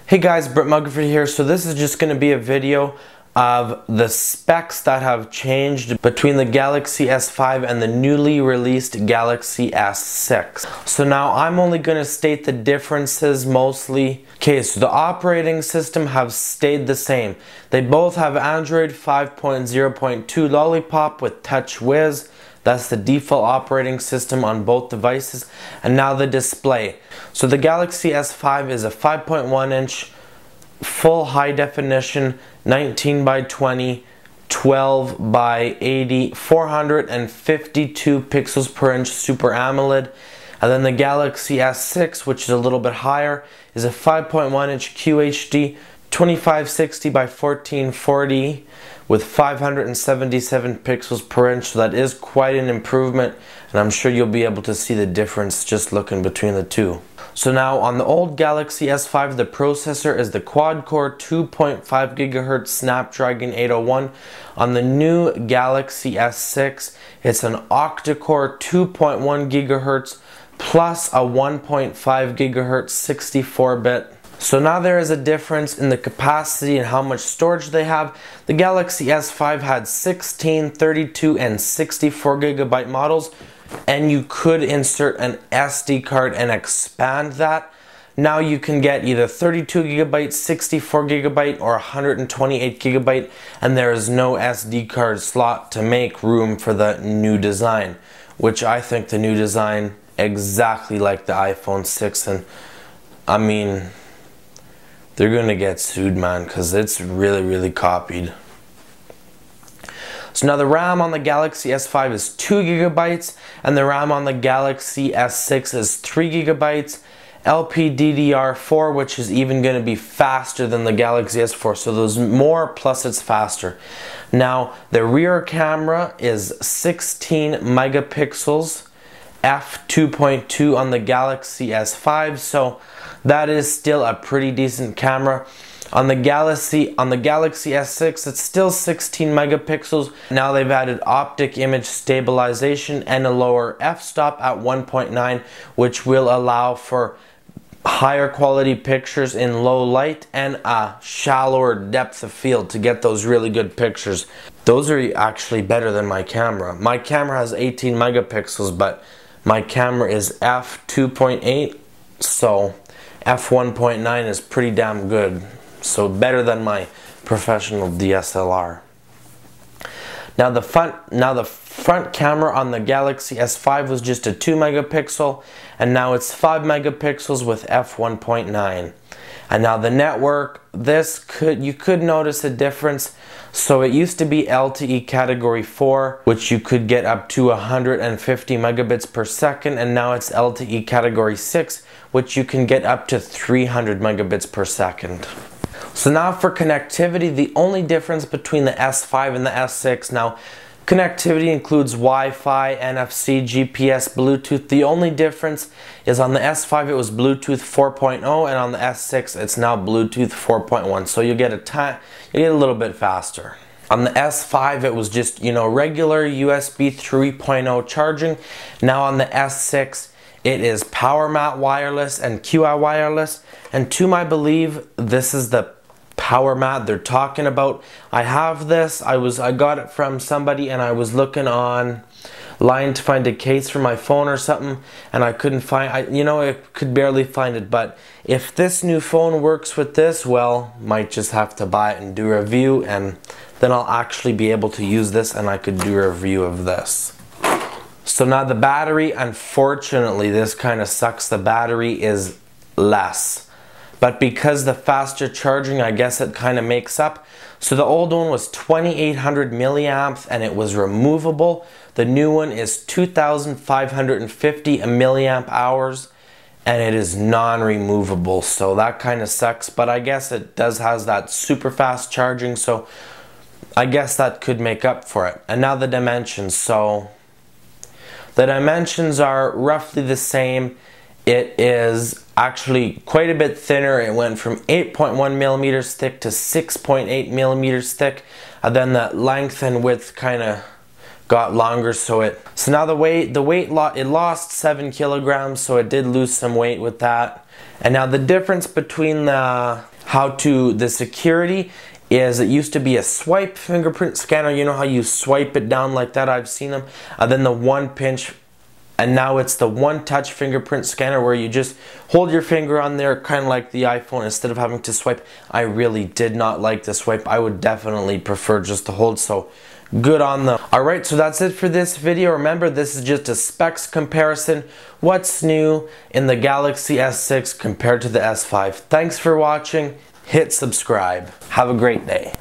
Hey guys, Mugford here. So this is just going to be a video of the specs that have changed between the Galaxy S5 and the newly released Galaxy S6. So now I'm only going to state the differences mostly. Okay, so the operating system have stayed the same. They both have Android 5.0.2 Lollipop with TouchWiz. That's the default operating system on both devices. And now the display. So the Galaxy S5 is a 5.1 inch full high definition 19 by 20 12 by 80 452 pixels per inch Super AMOLED. And then the Galaxy S6, which is a little bit higher, is a 5.1 inch QHD 2560 by 1440 with 577 pixels per inch. So that is quite an improvement, and I'm sure you'll be able to see the difference just looking between the two. So now on the old Galaxy S5, the processor is the quad-core 2.5 GHz Snapdragon 801. On the new Galaxy S6, it's an octa-core 2.1 GHz plus a 1.5 GHz 64-bit. So now there is a difference in the capacity and how much storage they have. The Galaxy S5 had 16, 32, and 64 gigabyte models, and you could insert an SD card and expand that. Now you can get either 32 gigabyte, 64 gigabyte, or 128 gigabyte, and there is no SD card slot to make room for the new design, which I think the new design exactly like the iPhone 6, and I mean, they're gonna get sued, man, because it's really copied. So now the RAM on the Galaxy S5 is 2 gigabytes, and the RAM on the Galaxy S6 is 3 gigabytes. LPDDR4, which is even going to be faster than the Galaxy S4, so there's more, plus it's faster. Now the rear camera is 16 megapixels, f2.2 on the Galaxy S5, so that is still a pretty decent camera. On the Galaxy S6, it's still 16 megapixels. Now they've added optic image stabilization and a lower f-stop at 1.9, which will allow for higher quality pictures in low light and a shallower depth of field to get those really good pictures. Those are actually better than my camera. My camera has 18 megapixels, but my camera is f2.8, so f1.9 is pretty damn good. So better than my professional DSLR. Now the front camera on the Galaxy S5 was just a 2 megapixel, and now it's 5 megapixels with f1.9. And now the network, you could notice a difference. So it used to be LTE category 4, which you could get up to 150 megabits per second, and now it's LTE category 6, which you can get up to 300 megabits per second. So now for connectivity, the only difference between the S5 and the S6, now connectivity includes Wi-Fi, NFC, GPS, Bluetooth. The only difference is on the S5 it was Bluetooth 4.0, and on the S6 it's now Bluetooth 4.1. So you get a little bit faster. On the S5 it was just, regular USB 3.0 charging. Now on the S6 it is power mat wireless and QI wireless, and to my belief this is the power mat they're talking about. I have this. I got it from somebody, and I was looking online to find a case for my phone or something, and I couldn't find. I could barely find it. But if this new phone works with this, well, might just have to buy it and do a review, and then I'll actually be able to use this, and I could do a review of this. So now the battery, unfortunately, this kind of sucks. The battery is less. But because the faster charging, I guess it kind of makes up. So the old one was 2800 milliamps and it was removable. The new one is 2550 milliamp hours and it is non-removable. So that kind of sucks, but I guess it has that super fast charging, so I guess that could make up for it. And now the dimensions. So the dimensions are roughly the same. It is actually quite a bit thinner. It went from 8.1 millimeters thick to 6.8 millimeters thick, and then the length and width kind of got longer. So now it lost 7 kilograms, so it did lose some weight with that. And now the difference between the the security is, it used to be a swipe fingerprint scanner. You know how you swipe it down like that? I've seen them. Then the one pinch, and now it's the one touch fingerprint scanner where you just hold your finger on there, kind of like the iPhone, instead of having to swipe. I really did not like the swipe. I would definitely prefer just to hold, so good on them. Alright, so that's it for this video. Remember, this is just a specs comparison. What's new in the Galaxy S6 compared to the S5. Thanks for watching. Hit subscribe. Have a great day.